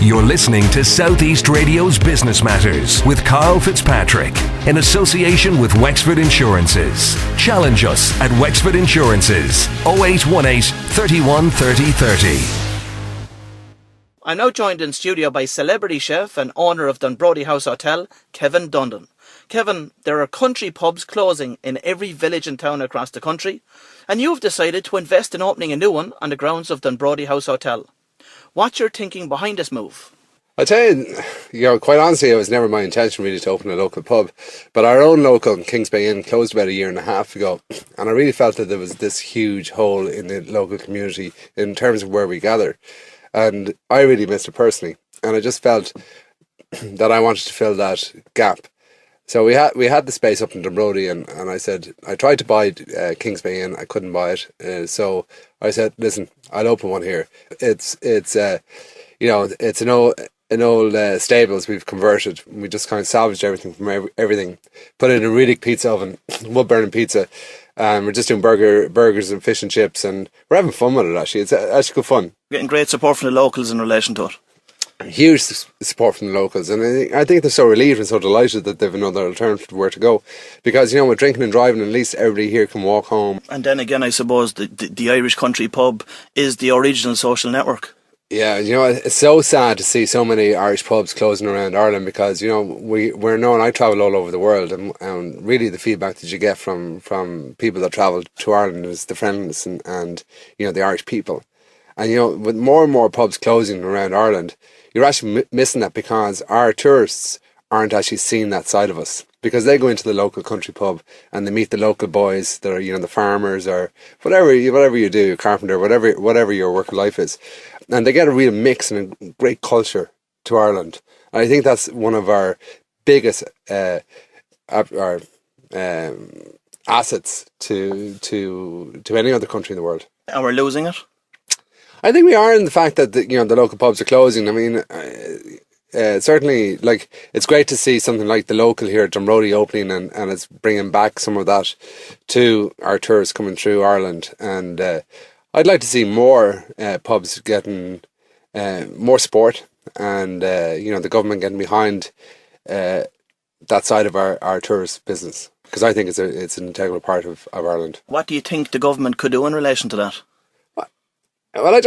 You're listening to Southeast Radio's Business Matters with Karl Fitzpatrick in association with Wexford Insurances. Challenge us at Wexford Insurances 0818 31 30 30. I'm now joined in studio by celebrity chef and owner of Dunbrody House Hotel, Kevin Dundon. Kevin, there are country pubs closing in every village and town across the country, and you've decided to invest in opening a new one on the grounds of Dunbrody House Hotel. What's your thinking behind this move? I tell you, quite honestly, it was never my intention really to open a local pub. But our own local Kings Bay Inn closed about a year and a half ago. And I really felt that there was this huge hole in the local community in terms of where we gather. And I really missed it personally. And I just felt that I wanted to fill that gap. So we had the space up in Dunbrody, and I said, I tried to buy Kings Bay Inn, I couldn't buy it. So I said, listen, I'll open one here. It's an old stables we've converted. We just kind of salvaged everything from everything, put it in a Riddick pizza oven, wood burning pizza, and we're just doing burgers and fish and chips, and we're having fun with it actually. It's actually good fun. Getting great support from the locals in relation to it. Huge support from the locals, and I think they're so relieved and so delighted that they've another alternative to where to go, because with drinking and driving, at least everybody here can walk home. And then again, I suppose the Irish country pub is the original social network. Yeah, it's so sad to see so many Irish pubs closing around Ireland, because we're known. I travel all over the world, and really the feedback that you get from people that travel to Ireland is the friendliness and the Irish people. And with more and more pubs closing around Ireland, you're actually missing that, because our tourists aren't actually seeing that side of us, because they go into the local country pub and they meet the local boys that are the farmers or whatever you do, carpenter, whatever your work life is, and they get a real mix and a great culture to Ireland. And I think that's one of our biggest assets to any other country in the world. And we're losing it? I think we are, in the fact that the local pubs are closing. I mean, certainly, it's great to see something like the local here at Dunbrody opening, and it's bringing back some of that to our tourists coming through Ireland. And I'd like to see more pubs getting more support, and the government getting behind that side of our tourist business, because I think it's an integral part of Ireland. What do you think the government could do in relation to that? Well,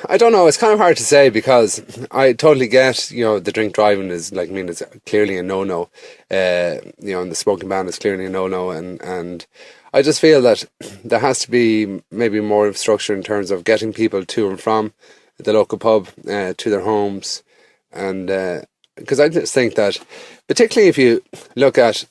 I don't know. It's kind of hard to say, because I totally get, the drink driving is it's clearly a no-no. And the smoking ban is clearly a no-no. And I just feel that there has to be maybe more structure in terms of getting people to and from the local pub, to their homes. And because I just think that, particularly if you look at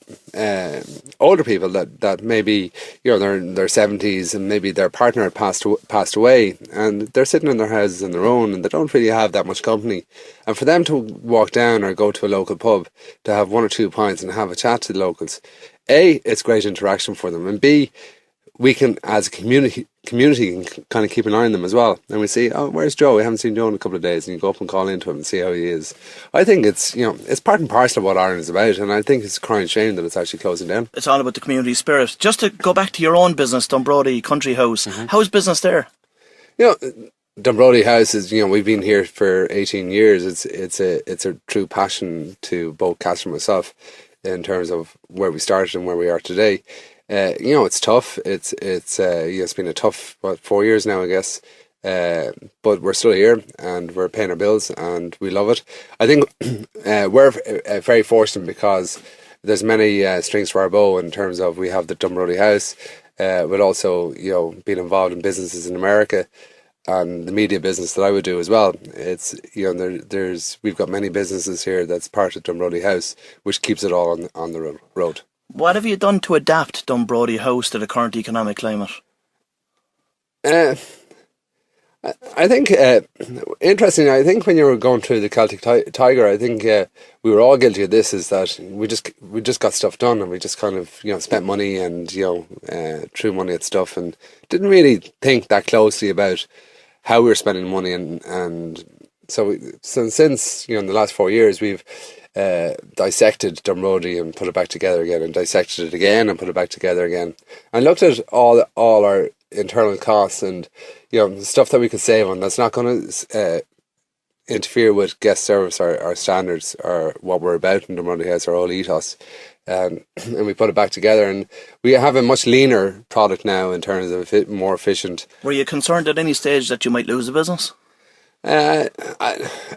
older people that maybe they're in their 70s, and maybe their partner had passed away, and they're sitting in their houses on their own, and they don't really have that much company, and for them to walk down or go to a local pub to have one or two pints and have a chat to the locals, A, it's great interaction for them, and B, we can, as a community can kind of keep an eye on them as well. And we see, oh, where's Joe? We haven't seen Joe in a couple of days, and you go up and call into him and see how he is. I think it's it's part and parcel of what Ireland is about, and I think it's a crying shame that it's actually closing down. It's all about the community spirit. Just to go back to your own business, Dunbrody Country House, how's business there? Dunbrody House is, we've been here for 18 years. It's a true passion to both Cass and myself, in terms of where we started and where we are today. It's tough. It's been a tough 4 years now, I guess. But we're still here, and we're paying our bills, and we love it. I think we're very fortunate, because there's many strings to our bow, in terms of we have the Dunbrody House, but also being involved in businesses in America, and the media business that I would do as well. It's we've got many businesses here that's part of Dunbrody House, which keeps it all on the road. What have you done to adapt Dunbrody House to the current economic climate? I think, interestingly, I think when you were going through the Celtic Tiger, I think we were all guilty of this, is that we just got stuff done, and we just kind of spent money and threw money at stuff, and didn't really think that closely about how we were spending money, and so since in the last 4 years we've dissected Dunbrody and put it back together again, and dissected it again and put it back together again, and looked at all our internal costs, and stuff that we could save on, that's not going to interfere with guest service, our standards, or what we're about in Dunbrody House, our whole ethos. And we put it back together, and we have a much leaner product now in terms of more efficient. Were you concerned at any stage that you might lose the business?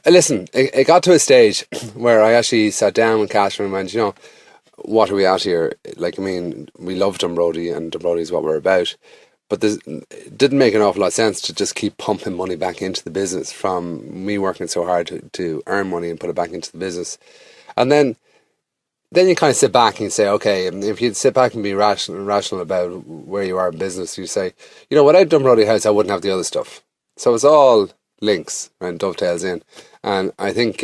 Listen, it got to a stage where I actually sat down with Catherine and went, what are we at here? Like, I mean, we love Dunbrody, and Dunbrody is what we're about. But it didn't make an awful lot of sense to just keep pumping money back into the business from me working so hard to earn money and put it back into the business. And then you kind of sit back and say, okay, if you sit back and be rational about where you are in business, you say, without Dunbrody House, I wouldn't have the other stuff. So it's all links and dovetails in. And I think,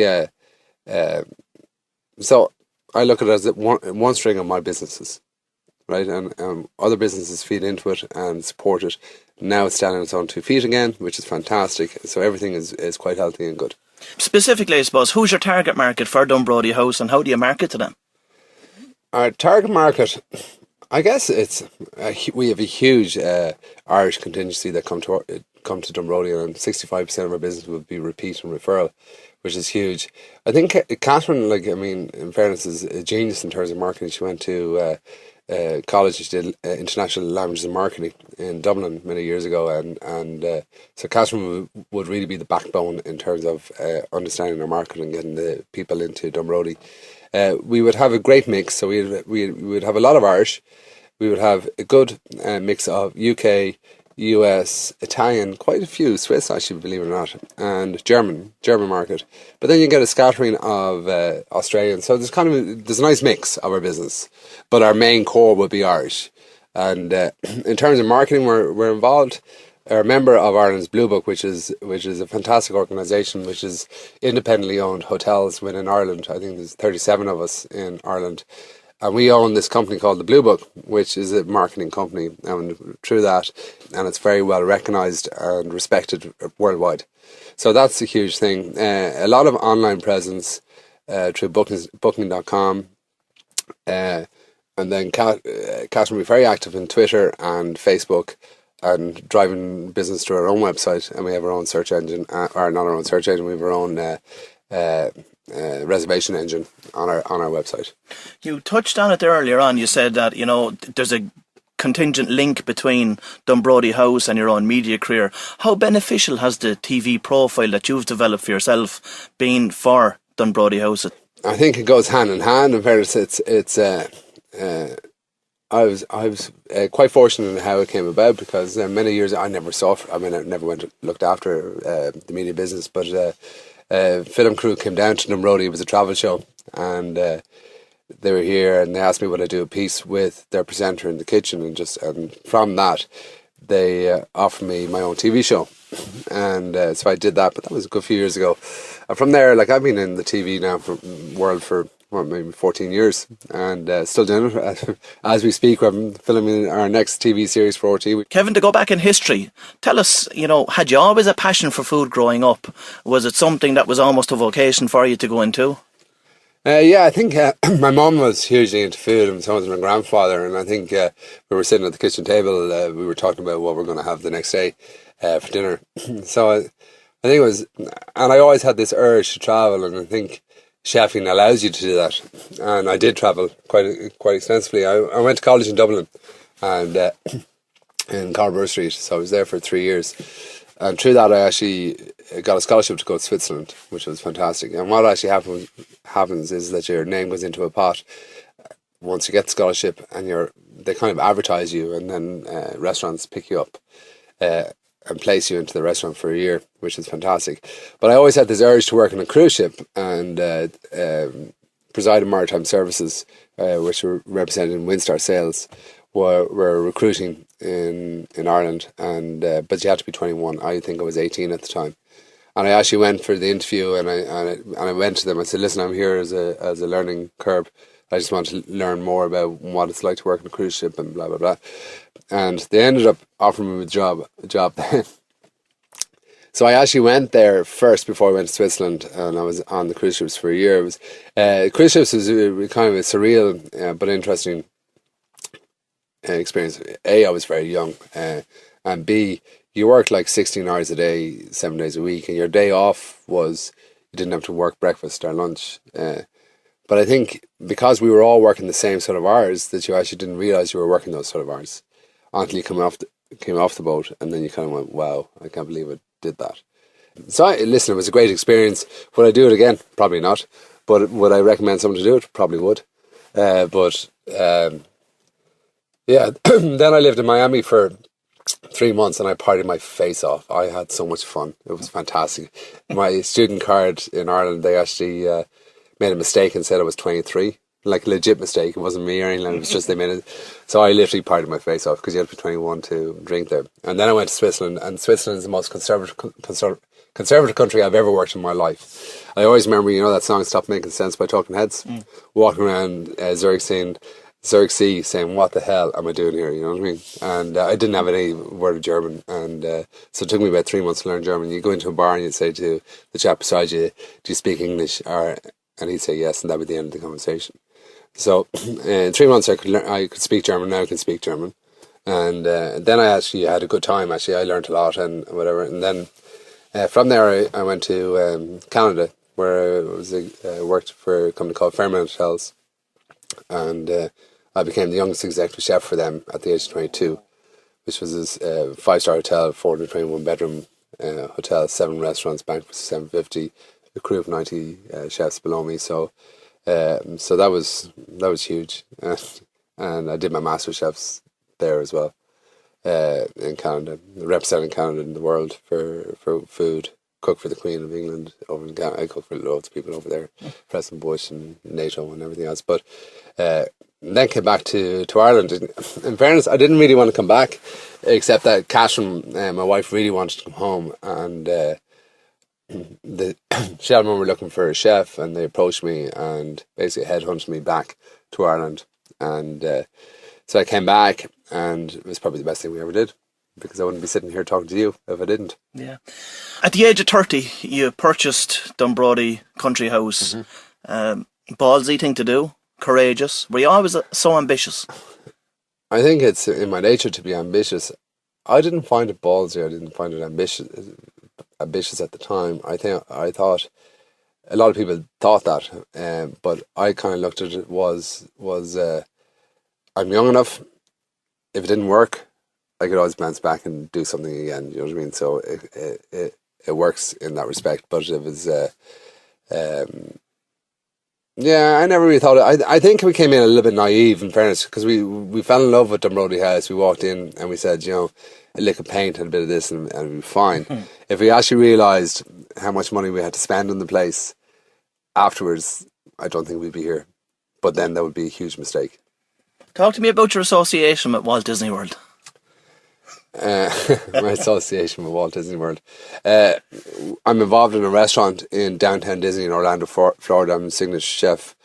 so I look at it as one string of my businesses, right? And other businesses feed into it and support it. Now it's standing on its own 2 feet again, which is fantastic. So everything is quite healthy and good. Specifically, I suppose, who's your target market for Dunbrody House, and how do you market to them? Our target market, I guess we have a huge Irish contingency that come to Dunbrody, and 65% of our business would be repeat and referral, which is huge. I think Catherine, in fairness, is a genius in terms of marketing. She went to college. She did international languages and marketing in Dublin many years ago, and so Catherine would really be the backbone in terms of understanding our market and getting the people into Dunbrody. We would have a great mix, so we would have a lot of Irish. We would have a good mix of UK, US, Italian, quite a few, Swiss actually, believe it or not, and German market. But then you get a scattering of Australian. So there's a nice mix of our business, but our main core would be Irish. And in terms of marketing, we're involved. Are a member of Ireland's Blue Book, which is a fantastic organisation, which is independently owned hotels within Ireland. I think there's 37 of us in Ireland. And we own this company called the Blue Book, which is a marketing company, and through that, and it's very well recognised and respected worldwide. So that's a huge thing. A lot of online presence through booking.com, and then Catherine will be very active in Twitter and Facebook, and driving business through our own website, and we have our own search engine, or not our own search engine, we have our own reservation engine on our website. You touched on it there earlier on. You said that there's a contingent link between Dunbrody House and your own media career. How beneficial has the TV profile that you've developed for yourself been for Dunbrody House? I think it goes hand in hand. In fairness, I was quite fortunate in how it came about, because many years I never saw. I never went and looked after the media business, but film crew came down to Dunbrody. It was a travel show, and they were here, and they asked me would I do a piece with their presenter in the kitchen, and from that they offered me my own TV show, and so I did that. But that was a good few years ago. And from there, I've been in the TV now world for maybe 14 years, and still doing it. As we speak, we're filming our next TV series for RT. Kevin, to go back in history, tell us, had you always a passion for food growing up? Was it something that was almost a vocation for you to go into? Yeah, I think my mum was hugely into food, and so was my grandfather, and I think we were sitting at the kitchen table, we were talking about what we're going to have the next day for dinner. So I think it was, and I always had this urge to travel, and I think chefing allows you to do that, and I did travel quite extensively. I went to college in Dublin, and in Carver Street, so I was there for 3 years, and through that I actually got a scholarship to go to Switzerland, which was fantastic. And what actually happens is that your name goes into a pot once you get the scholarship, and they kind of advertise you, and then restaurants pick you up and place you into the restaurant for a year, which is fantastic. But I always had this urge to work on a cruise ship, and Presiding Maritime Services, which were represented in Windstar Sales, were recruiting in Ireland, and but you had to be 21. I think I was 18 at the time, and I actually went for the interview, and I went to them. I said, "Listen, I'm here as a learning curve. I just want to learn more about what it's like to work on a cruise ship and blah blah blah." And they ended up offering me a job then. So I actually went there first before I went to Switzerland, and I was on the cruise ships for a year. It was cruise ships was kind of a surreal but interesting experience. A, I was very young, and B, you worked 16 hours a day, 7 days a week, and your day off was You didn't have to work breakfast or lunch. But I think because we were all working the same sort of hours, that you actually didn't realise you were working those sort of hours until you came off the boat, and then you kind of went, wow, I can't believe I did that. So listen, it was a great experience. Would I do it again? Probably not. But would I recommend someone to do it? Probably would. Yeah, then I lived in Miami for 3 months and I partied my face off. I had so much fun. It was fantastic. My student card in Ireland, they actually made a mistake and said I was 23. Like a legit mistake. It wasn't me or anything. It was just they made it. So I literally partied my face off because you had to be 21 to drink there. And then I went to Switzerland, and Switzerland is the most conservative country I've ever worked in my life. I always remember, that song "Stop Making Sense" by Talking Heads. Walking around Zurich saying, what the hell am I doing here? You know what I mean? And I didn't have any word of German, and so it took me about 3 months to learn German. You go into a bar and you'd say to the chap beside you, do you speak English? And he'd say yes, and that would be the end of the conversation. So in 3 months I could speak German. Now I can speak German. And then I actually had a good time. Actually, I learned a lot and whatever. And then from there I went to Canada, where I worked for a company called Fairmount Hotels. And I became the youngest executive chef for them at the age of 22, which was this 5-star hotel, 421 bedroom hotel, 7 restaurants, banquet 750, a crew of 90 chefs below me. So that was huge, and I did my master chefs there as well in Canada, representing Canada in the world for food. Cook for the Queen of England over in Canada. I cook for loads of people over there, President Bush and NATO and everything else. But then came back to Ireland. In fairness, I didn't really want to come back, except that Catherine, my wife, really wanted to come home, and she and Mum were looking for a chef, and they approached me and basically headhunted me back to Ireland. And so I came back, and it was probably the best thing we ever did, because I wouldn't be sitting here talking to you if I didn't. Yeah. At the age of 30, you purchased Dunbrody Country House. Ballsy thing to do, courageous. Were you always so ambitious? I think it's in my nature to be ambitious. I didn't find it ballsy. I didn't find it ambitious at the time. I thought a lot of people thought that, but I kind of looked at it was I'm young enough. If it didn't work, I could always bounce back and do something again. You know what I mean? So it works in that respect. But it was, I never really thought it. I think we came in a little bit naive, in fairness, because we fell in love with Dunbrody House. We walked in and we said, a lick of paint and a bit of this, and we'd be fine. If we actually realised how much money we had to spend on the place afterwards, I don't think we'd be here. But then that would be a huge mistake. Talk to me about your association with Walt Disney World. My association with Walt Disney World. I'm involved in a restaurant in downtown Disney in Orlando, Florida. I'm a signature chef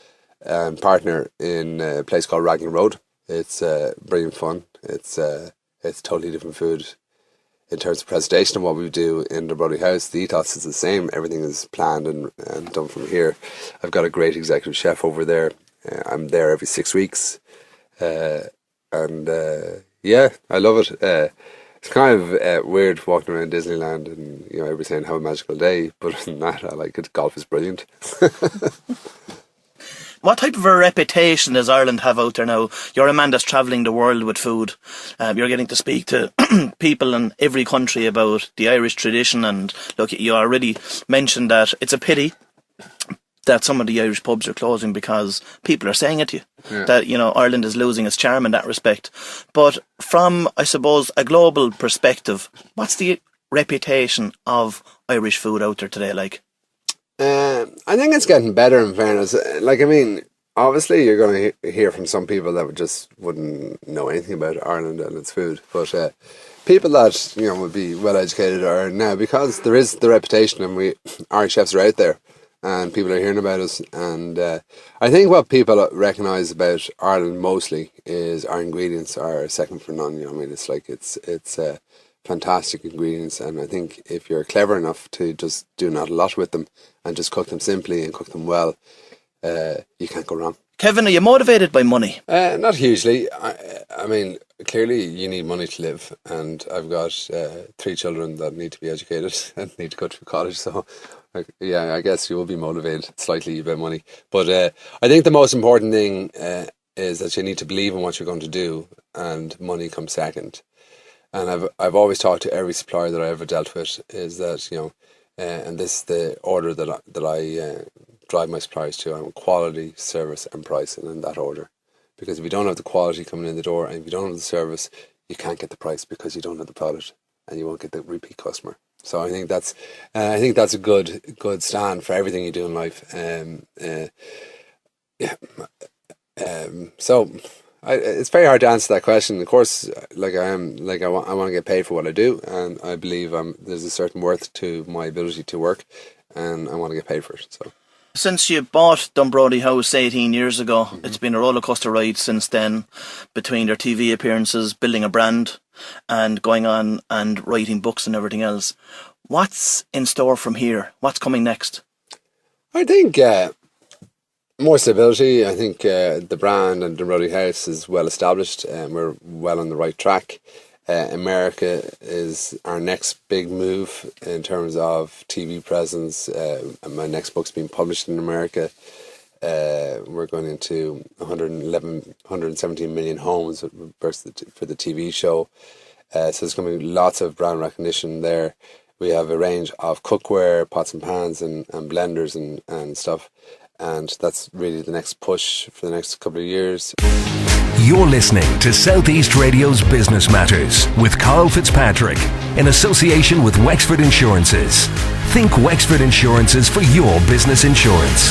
and partner in a place called Ragging Road. It's brilliant fun. It's totally different food in terms of presentation of what we do in the Dunbrody House. The ethos is the same. Everything is planned and done from here. I've got a great executive chef over there. I'm there every 6 weeks. I love it. It's kind of weird walking around Disneyland and everybody saying have a magical day, but other than that, I like it. Golf is brilliant. What type of a reputation does Ireland have out there now? You're a man that's travelling the world with food. You're getting to speak to people in every country about the Irish tradition, and look, you already mentioned that it's a pity that some of the Irish pubs are closing because people are saying it to you, that, Ireland is losing its charm in that respect. But from, I suppose, a global perspective, what's the reputation of Irish food out there today like? I think it's getting better, in fairness. Obviously you're going to hear from some people that just wouldn't know anything about Ireland and its food. But people that, would be well educated are now, because there is the reputation and Irish chefs are out there. And people are hearing about us, and I think what people recognise about Ireland mostly is our ingredients are second for none. It's fantastic ingredients, and I think if you're clever enough to just do not a lot with them and just cook them simply and cook them well, you can't go wrong. Kevin, are you motivated by money? Not hugely. I mean, clearly you need money to live, and I've got 3 children that need to be educated and need to go through college. So, yeah, I guess you will be motivated slightly by money. But I think the most important thing is that you need to believe in what you're going to do, and money comes second. And I've always talked to every supplier that I ever dealt with is that, you know, and this is the order that I drive my suppliers to. I want quality, service and price, and in that order. Because if you don't have the quality coming in the door and if you don't have the service, you can't get the price because you don't have the product and you won't get the repeat customer. So I think that's a good stand for everything you do in life. So it's very hard to answer that question. Of course, I want to get paid for what I do, and I believe there's a certain worth to my ability to work, and I want to get paid for it. So. Since you bought Dunbrody House 18 years ago, It's been a rollercoaster ride since then, between your TV appearances, building a brand, and going on and writing books and everything else. What's in store from here? What's coming next? I think more stability. I think the brand and Dunbrody House is well established, and we're well on the right track. America is our next big move in terms of TV presence. My next book's being published in America. We're going into 117 million homes for the TV show. So there's going to be lots of brand recognition there. We have a range of cookware, pots and pans and blenders and stuff. And that's really the next push for the next couple of years. You're listening to Southeast Radio's Business Matters with Karl Fitzpatrick in association with Wexford Insurances. Think Wexford Insurances for your business insurance.